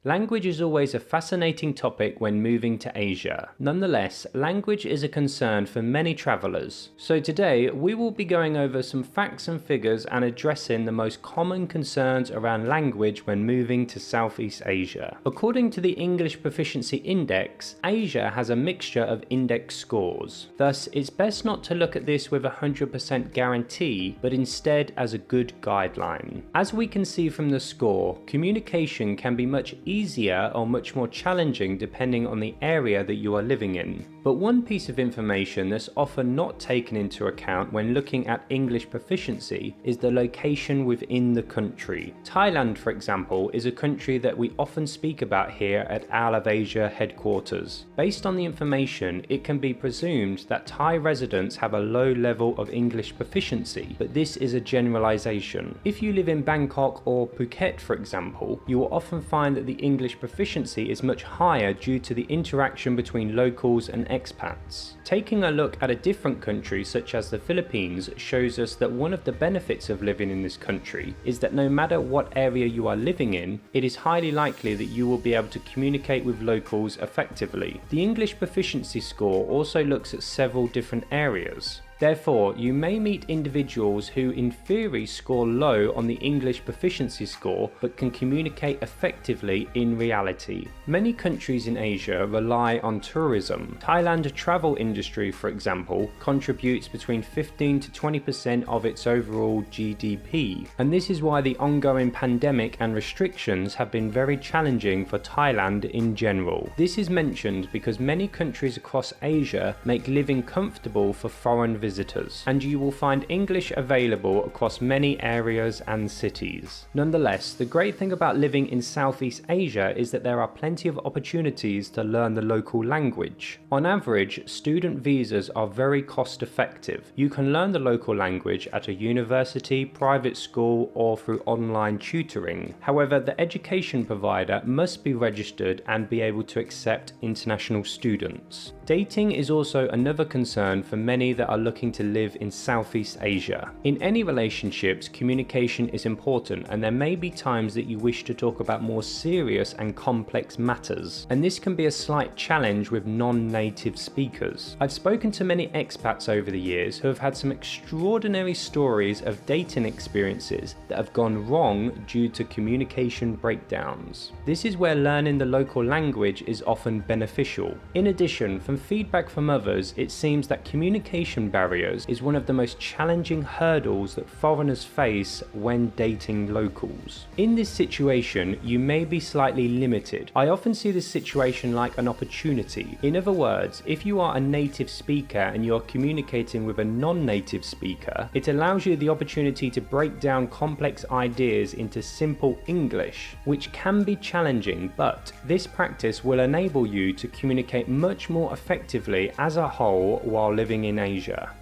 Language is always a fascinating topic when moving to Asia. Nonetheless, language is a concern for many travelers. So today, we will be going over some facts and figures and addressing the most common concerns around language when moving to Southeast Asia. According to the English Proficiency Index, Asia has a mixture of index scores. Thus, it's best not to look at this with a 100% guarantee, but instead as a good guideline. As we can see from the score, communication can be much easier or much more challenging depending on the area that you are living in. But one piece of information that's often not taken into account when looking at English proficiency is the location within the country. Thailand, for example, is a country that we often speak about here at Owl of Asia headquarters. Based on the information, it can be presumed that Thai residents have a low level of English proficiency, but this is a generalization. If you live in Bangkok or Phuket, for example, you will often find that the English proficiency is much higher due to the interaction between locals and expats. Taking a look at a different country such as the Philippines shows us that one of the benefits of living in this country is that no matter what area you are living in, it is highly likely that you will be able to communicate with locals effectively. The English proficiency score also looks at several different areas. Therefore, you may meet individuals who in theory score low on the English proficiency score but can communicate effectively in reality. Many countries in Asia rely on tourism. Thailand's travel industry, for example, contributes between 15 to 20% of its overall GDP, and this is why the ongoing pandemic and restrictions have been very challenging for Thailand in general. This is mentioned because many countries across Asia make living comfortable for foreign visitors, and you will find English available across many areas and cities. Nonetheless, the great thing about living in Southeast Asia is that there are plenty of opportunities to learn the local language. On average, student visas are very cost effective. You can learn the local language at a university, private school, or through online tutoring. However, the education provider must be registered and be able to accept international students. Dating is also another concern for many that are looking to live in Southeast Asia. In any relationships, communication is important, and there may be times that you wish to talk about more serious and complex matters, and this can be a slight challenge with non-native speakers. I've spoken to many expats over the years who have had some extraordinary stories of dating experiences that have gone wrong due to communication breakdowns. This is where learning the local language is often beneficial. In addition, from feedback from others, it seems that communication barriers is one of the most challenging hurdles that foreigners face when dating locals. In this situation, you may be slightly limited. I often see this situation like an opportunity. In other words, if you are a native speaker and you're communicating with a non-native speaker, it allows you the opportunity to break down complex ideas into simple English, which can be challenging, but this practice will enable you to communicate much more effectively as a whole while living in Asia.